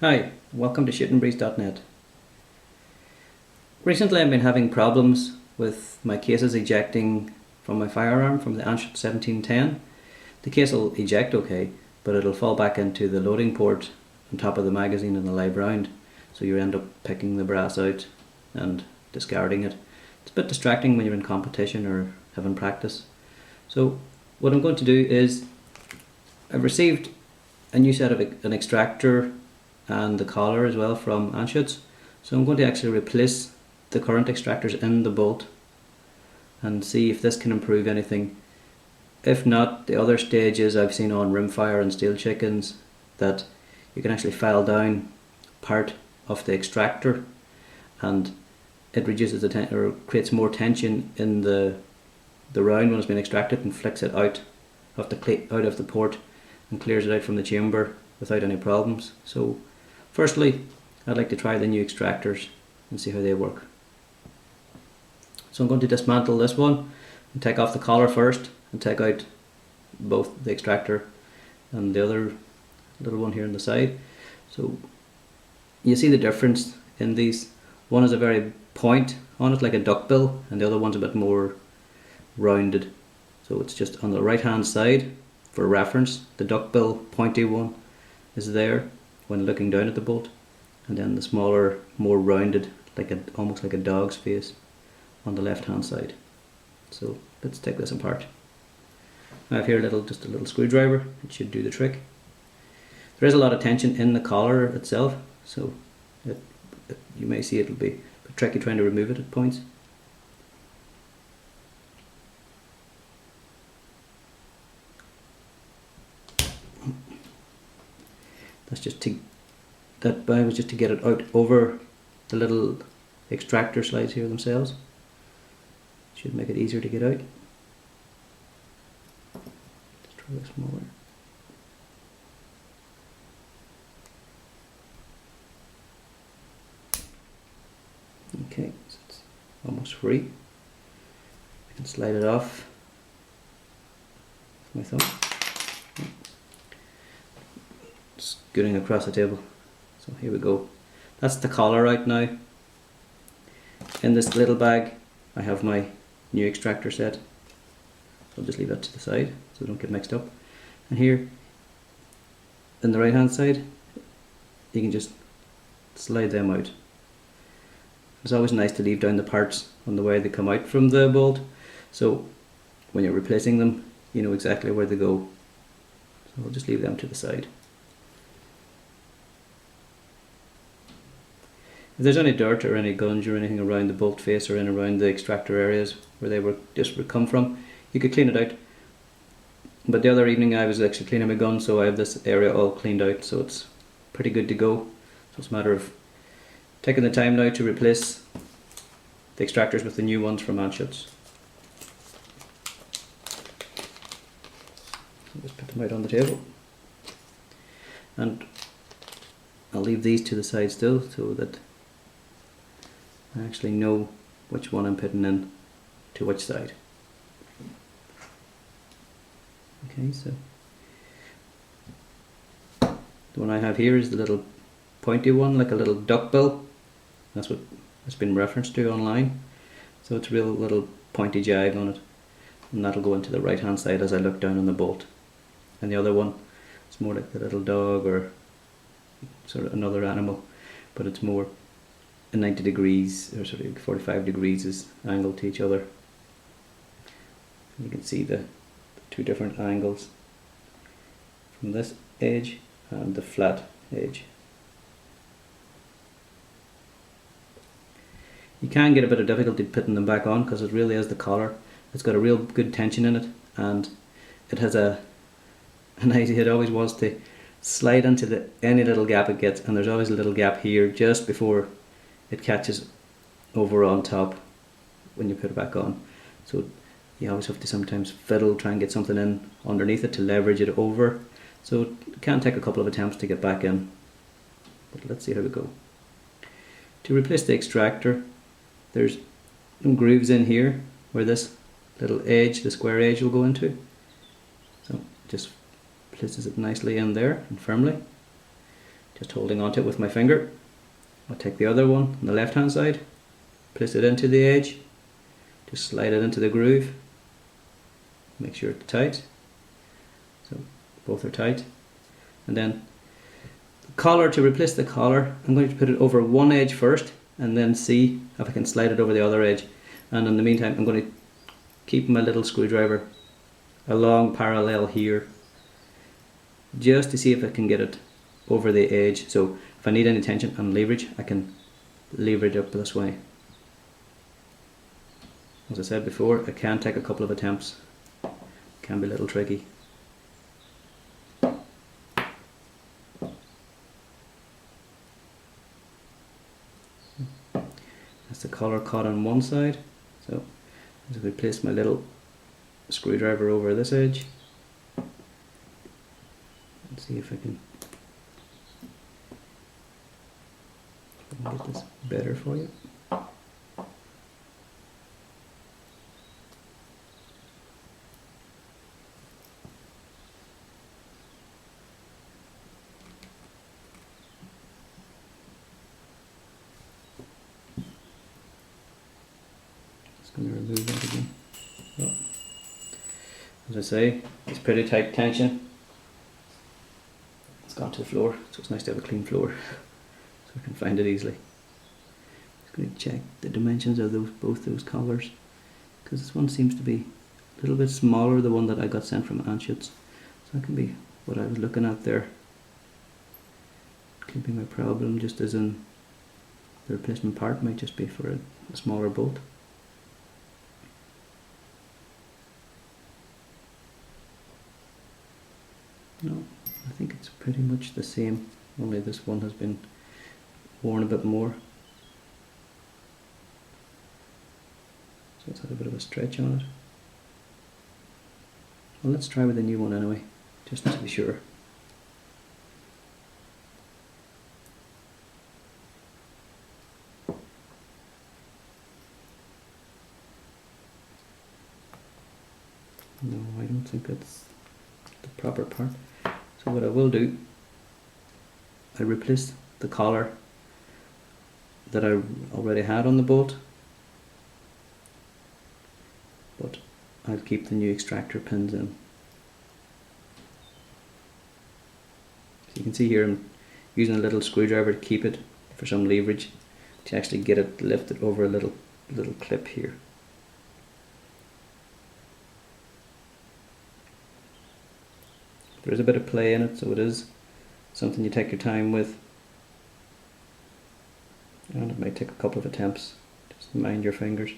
Hi, welcome to shootNbreeze.net. Recently I've been having problems with my cases ejecting from my firearm from the Anschutz 1710. The case will eject okay, but it'll fall back into the loading port on top of the magazine in the live round, so you end up picking the brass out and discarding it. It's a bit distracting when you're in competition or having practice. So what I'm going to do is, I've received a new set of an extractor and the collar as well from Anschutz. So I'm going to actually replace the current extractors in the bolt and see if this can improve anything. If not, the other stages I've seen on Rimfire and Steel Chickens that you can actually file down part of the extractor and it reduces the or creates more tension in the round when it's been extracted and flicks it out of the port and clears it out from the chamber without any problems. So firstly, I'd like to try the new extractors and see how they work. So I'm going to dismantle this one and take off the collar first and take out both the extractor and the other little one here on the side. So you see the difference in these. One has a very point on it like a duckbill and the other one's a bit more rounded. So it's just on the right hand side for reference. The duckbill pointy one is there when looking down at the bolt, and then the smaller, more rounded, almost like a dog's face on the left hand side. So let's take this apart. I have here just a little screwdriver. It should do the trick. There is a lot of tension in the collar itself, so you may see it'll be a bit tricky trying to remove it at points. That was just to get it out over the little extractor slides here themselves. Should make it easier to get out. Let's try this smaller. Okay, so it's almost free. I can slide it off with my thumb. Scooting across the table. So here we go. That's the collar right now. In this little bag I have my new extractor set. I'll just leave that to the side so they don't get mixed up. And here in the right hand side you can just slide them out. It's always nice to leave down the parts on the way they come out from the bolt, so when you're replacing them you know exactly where they go. So I'll just leave them to the side. If there's any dirt or any gunge or anything around the bolt face or in around the extractor areas where they were just come from, you could clean it out. But the other evening I was actually cleaning my gun, so I have this area all cleaned out, so it's pretty good to go. So it's a matter of taking the time now to replace the extractors with the new ones from Anschutz. So just put them out on the table. And I'll leave these to the side still so that I actually know which one I'm putting in to which side. Okay, so the one I have here is the little pointy one, like a little duckbill. That's what it's been referenced to online. So it's a real little pointy jag on it, and that'll go into the right hand side as I look down on the bolt. And the other one, it's more like the little dog or sort of another animal, but it's more 90 degrees or sort of 45 degrees is angled to each other. You can see the two different angles from this edge and the flat edge. You can get a bit of difficulty putting them back on because it really is the collar. It's got a real good tension in it, and it has an idea, it always was to slide into any little gap it gets, and there's always a little gap here just before it catches over on top when you put it back on. So you always have to sometimes fiddle, try and get something in underneath it to leverage it over. So it can take a couple of attempts to get back in, but let's see how we go. To replace the extractor, there's some grooves in here where this little edge, the square edge, will go into. So just places it nicely in there and firmly. just holding onto it with my finger. I'll take the other one on the left hand side, place it into the edge, just slide it into the groove, make sure it's tight, so both are tight. And then the collar, to replace the collar, I'm going to put it over one edge first and then see if I can slide it over the other edge. And in the meantime I'm going to keep my little screwdriver along parallel here just to see if I can get it over the edge. So if I need any tension and leverage, I can leverage up this way. As I said before, it can take a couple of attempts, it can be a little tricky. That's the collar caught on one side, so as I place my little screwdriver over this edge, let's see if I can get this better for you. Just going to remove that again. Oh. As I say, it's pretty tight tension. It's gone to the floor, so it's nice to have a clean floor so I can find it easily. Just going to check the dimensions of both those collars, because this one seems to be a little bit smaller, the one that I got sent from Anschutz. So that can be what I was looking at there. Could be my problem, just as in the replacement part might just be for a smaller bolt. No, I think it's pretty much the same, only this one has been worn a bit more. So it's had a bit of a stretch on it. Well, let's try with the new one anyway, just to be sure. No, I don't think that's the proper part. So what I will do, I replace the collar that I already had on the bolt, but I'll keep the new extractor pins in. So you can see here I'm using a little screwdriver to keep it for some leverage, to actually get it lifted over a little clip here. There is a bit of play in it, so it is something you take your time with, and it might take a couple of attempts. Just mind your fingers.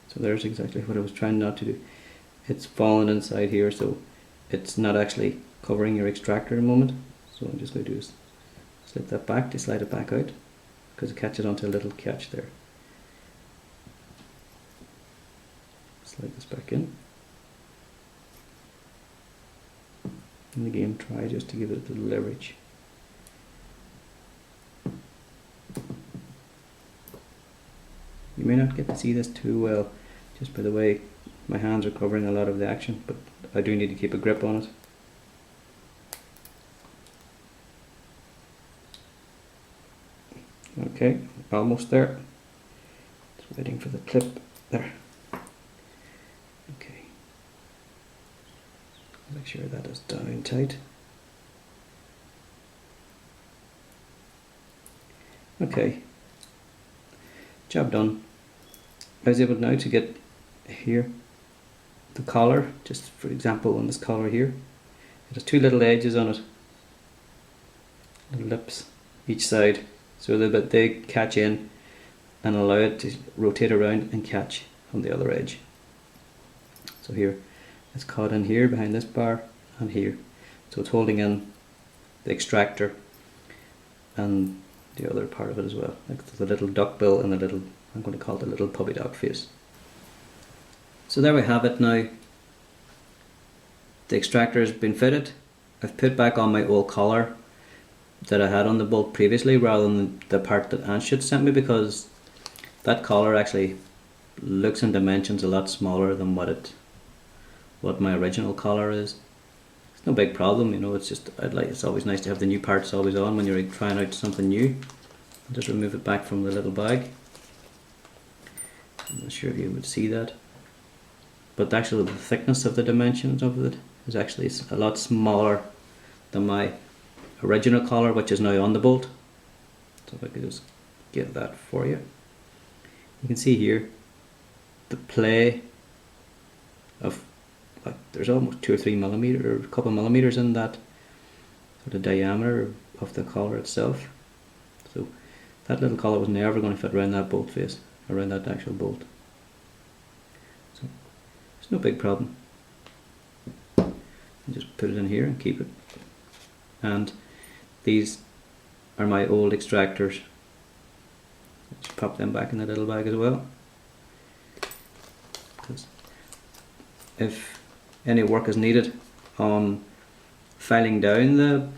So there's exactly what I was trying not to do. It's fallen inside here, so it's not actually covering your extractor at the moment. So I'm just going to do is slip that back to slide it back out, because it catches onto a little catch there. Slide this back in. And again, try just to give it a little leverage. You may not get to see this too well, just by the way my hands are covering a lot of the action, but I do need to keep a grip on it. Okay, almost there. Just waiting for the clip there. Okay, make sure that is down tight. Okay, job done. I was able now to get here the collar, just for example on this collar here, it has two little edges on it, little lips each side, so that they catch in and allow it to rotate around and catch on the other edge. So here it's caught in here behind this bar and here, so it's holding in the extractor and the other part of it as well, like the little duck bill and the little, I'm going to call it the little puppy dog face. So there we have it now. the extractor has been fitted. I've put back on my old collar that I had on the bolt previously rather than the part that Anschutz sent me, because that collar actually looks and dimensions a lot smaller than what my original collar is. It's no big problem, you know, it's just it's always nice to have the new parts always on when you're trying out something new. I'll just remove it back from the little bag. I'm not sure if you would see that, but actually the thickness of the dimensions of it is actually a lot smaller than my original collar, which is now on the bolt. So if I could just get that for you. You can see here the play of, like, there's almost 2 or 3 millimeters, or a couple of millimeters in that sort of diameter of the collar itself. So that little collar was never going to fit around that bolt face, around that actual bolt. So it's no big problem. You just put it in here and keep it. And these are my old extractors. Just pop them back in the little bag as well. Because if any work is needed on filing down the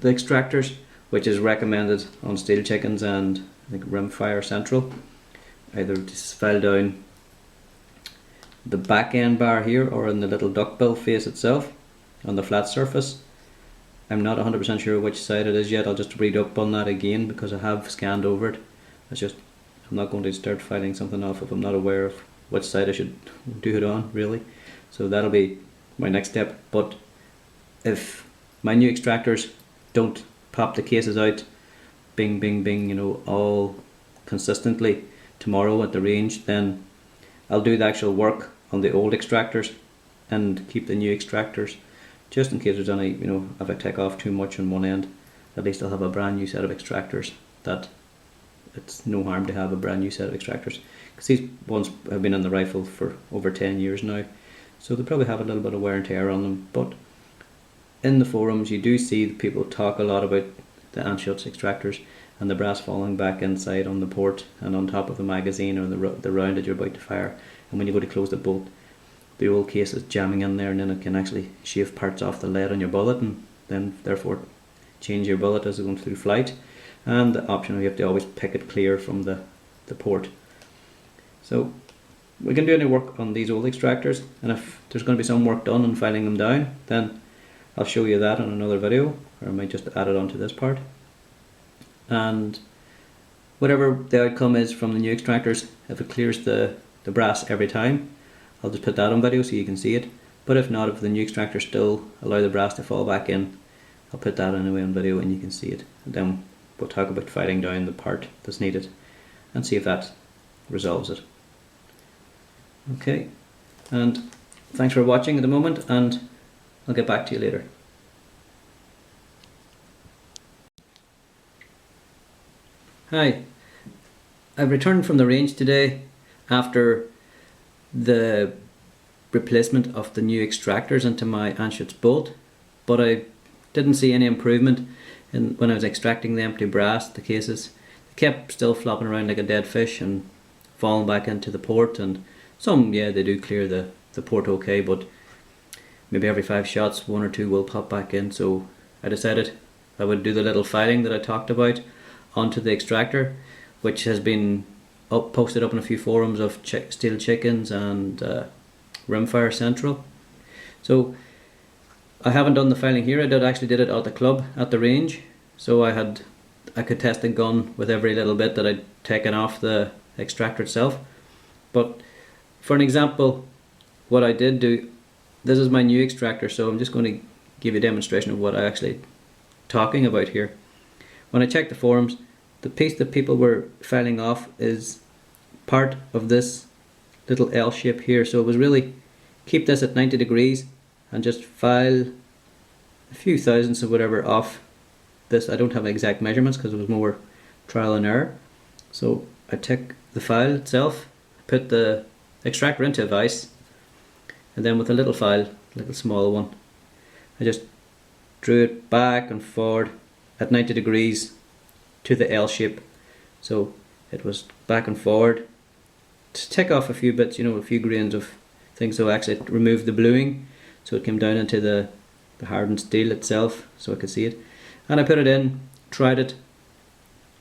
extractors, which is recommended on steel chickens and I think Rimfire Central, either just file down the back end bar here or in the little duckbill face itself on the flat surface. I'm not 100% sure which side it is yet. I'll just read up on that again because I have scanned over it. It's just, I'm not going to start filing something off if I'm not aware of which side I should do it on, really. So that'll be my next step. But if my new extractors don't pop the cases out bing bing bing, you know, all consistently tomorrow at the range, then I'll do the actual work on the old extractors and keep the new extractors, just in case there's any, you know, if I take off too much on one end, at least I'll have a brand new set of extractors. That it's no harm to have a brand new set of extractors, because these ones have been in the rifle for over 10 years now, so they probably have a little bit of wear and tear on them. But in the forums you do see people talk a lot about the Anschutz extractors and the brass falling back inside on the port and on top of the magazine or the round that you're about to fire, and when you go to close the bolt, the old case is jamming in there, and then it can actually shave parts off the lead on your bullet and then therefore change your bullet as it goes through flight. And the option, you have to always pick it clear from the port. So we can do any work on these old extractors, and if there's going to be some work done on filing them down, then I'll show you that on another video, or I might just add it onto this part. And whatever the outcome is from the new extractors, if it clears the brass every time, I'll just put that on video so you can see it. But if not, if the new extractors still allow the brass to fall back in, I'll put that anyway on video and you can see it. And then we'll talk about filing down the part that's needed and see if that resolves it. Okay, and thanks for watching at the moment, and I'll get back to you later. Hi, I've returned from the range today after the replacement of the new extractors into my Anschutz bolt, but I didn't see any improvement when I was extracting the empty brass, the cases. They kept still flopping around like a dead fish and falling back into the port, and some, yeah, they do clear the port okay, but maybe every 5 shots 1 or 2 will pop back in. So I decided I would do the little filing that I talked about onto the extractor, which has been posted up in a few forums of Steel Chickens and Rimfire Central. So I haven't done the filing here. I actually did it at the club at the range, so I could test the gun with every little bit that I'd taken off the extractor itself. But for an example, what I did do, this is my new extractor, so I'm just going to give you a demonstration of what I'm actually talking about here. When I checked the forums, the piece that people were filing off is part of this little L shape here, so it was really keep this at 90 degrees and just file a few thousandths of whatever off this. I don't have exact measurements because it was more trial and error. So I took the file itself, put the extractor into a vise, and then with a little file, a little small one, I just drew it back and forward at 90 degrees to the L shape. So it was back and forward to take off a few bits, you know, a few grains of things, so actually remove the bluing. so it came down into the hardened steel itself, so I could see it. And I put it in, tried it.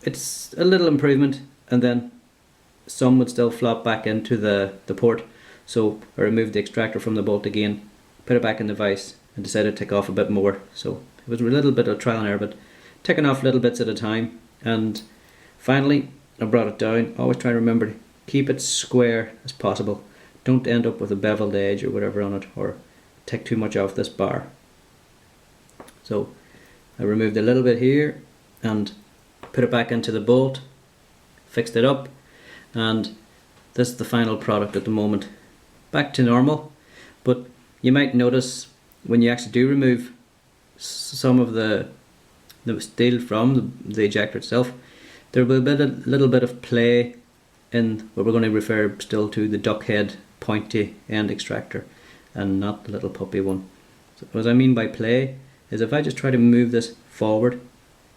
It's a little improvement, and then some would still flop back into the port. So I removed the extractor from the bolt again, put it back in the vise, and decided to take off a bit more. So it was a little bit of trial and error, but taking off little bits at a time. And finally I brought it down. Always try to remember to keep it square as possible. Don't end up with a beveled edge or whatever on it, or take too much off this bar. So I removed a little bit here and put it back into the bolt, fixed it up, and this is the final product at the moment. Back to normal, but you might notice when you actually do remove some of the steel from the ejector itself, there will be a little bit of play in what we're going to refer still to the duck head pointy end extractor, and not the little puppy one. So what I mean by play is if I just try to move this forward,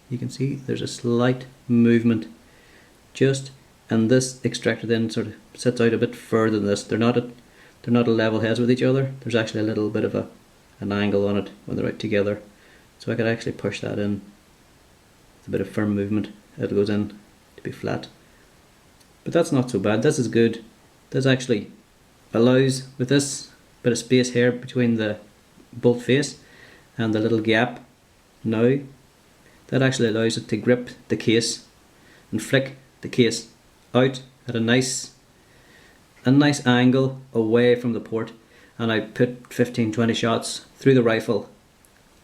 you can see there's a slight movement just, and this extractor then sort of sits out a bit further than this. They're not at level heads with each other. There's actually a little bit of an angle on it when they're out together, so I could actually push that in. It's a bit of firm movement. It goes in to be flat, but that's not so bad. This is good. This actually allows, with this bit of space here between the bolt face and the little gap now, that actually allows it to grip the case and flick the case out at a nice angle away from the port. And I put 15-20 shots through the rifle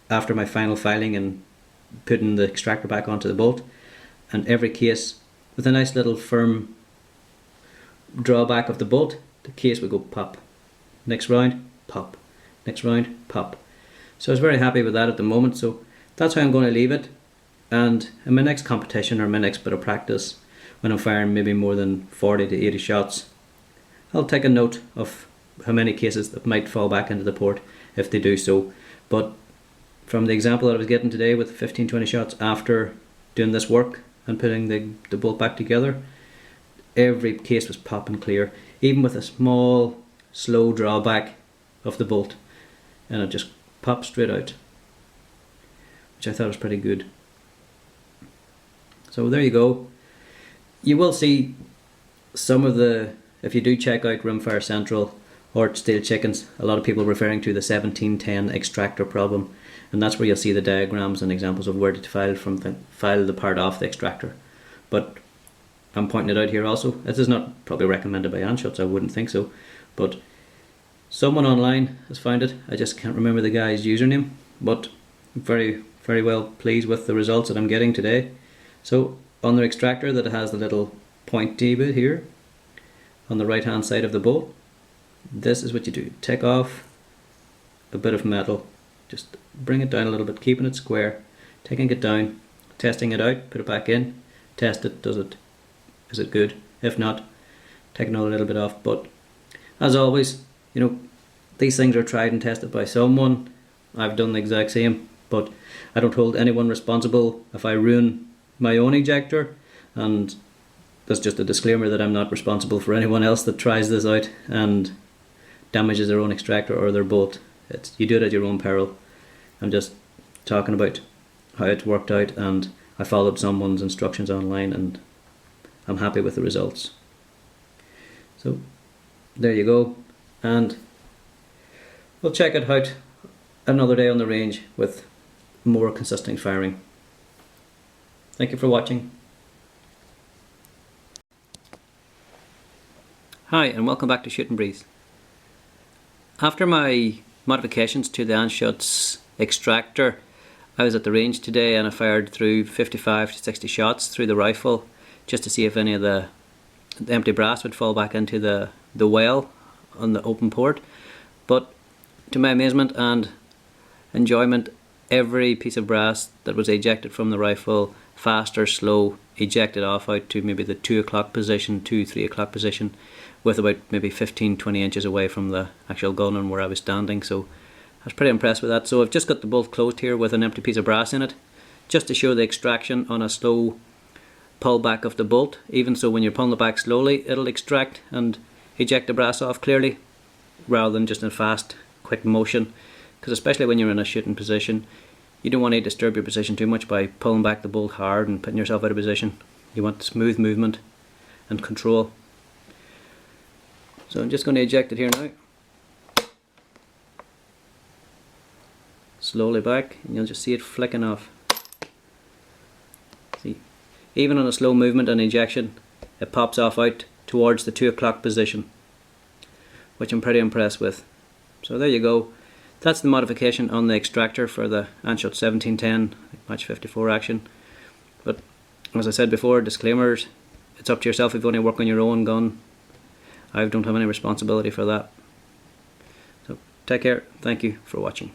after my final filing and putting the extractor back onto the bolt, and every case with a nice little firm drawback of the bolt, the case would go pop. Next round, pop. Next round, pop. So I was very happy with that at the moment, so that's how I'm going to leave it. And in my next competition or my next bit of practice, when I'm firing maybe more than 40 to 80 shots, I'll take a note of how many cases that might fall back into the port if they do so. But from the example that I was getting today with 15-20 shots after doing this work and putting the bolt back together, every case was popping clear, even with a small slow drawback of the bolt, and it just popped straight out, which I thought was pretty good. So there you go. You will see some of the, if you do check out Rimfire Central or Steel Chickens, a lot of people referring to the 1710 extractor problem, and that's where you'll see the diagrams and examples of where to file the part off the extractor. But I'm pointing it out here also. This is not probably recommended by Anschutz, I wouldn't think so, but someone online has found it. I just can't remember the guy's username, but I'm very, very well pleased with the results that I'm getting today. So on the extractor that has the little pointy bit here on the right hand side of the bolt, this is what you do. Take off a bit of metal, just bring it down a little bit, keeping it square, taking it down, testing it out, put it back in, test it, is it good? If not, take another little bit off. But as always, you know, these things are tried and tested by someone. I've done the exact same, but I don't hold anyone responsible if I ruin my own ejector, and that's just a disclaimer that I'm not responsible for anyone else that tries this out and damages their own extractor or their bolt. You do it at your own peril. I'm just talking about how it worked out, and I followed someone's instructions online and I'm happy with the results. So there you go, and we'll check it out another day on the range with more consistent firing. Thank you for watching. Hi, and welcome back to shootNbreeze. After my modifications to the Anschutz extractor, I was at the range today and I fired through 55 to 60 shots through the rifle just to see if any of the empty brass would fall back into the well on the open port. But to my amazement and enjoyment, every piece of brass that was ejected from the rifle, fast or slow, ejected off out to maybe the 2 o'clock position, 3 o'clock position, with about maybe 15-20 inches away from the actual gun and where I was standing. So I was pretty impressed with that. So I've just got the bolt closed here with an empty piece of brass in it, just to show the extraction on a slow pull back of the bolt. Even so, when you're pulling it back slowly, it'll extract and eject the brass off clearly, rather than just in fast quick motion. because especially when you're in a shooting position, you don't want to disturb your position too much by pulling back the bolt hard and putting yourself out of position. You want smooth movement and control. So I'm just going to eject it here now. Slowly back, and you'll just see it flicking off. See, even on a slow movement and ejection, it pops off out towards the 2 o'clock position, which I'm pretty impressed with. So there you go. That's the modification on the extractor for the Anschutz 1710 Match 54 action. But as I said before, disclaimers, it's up to yourself if you want to work on your own gun. I don't have any responsibility for that. So take care. Thank you for watching.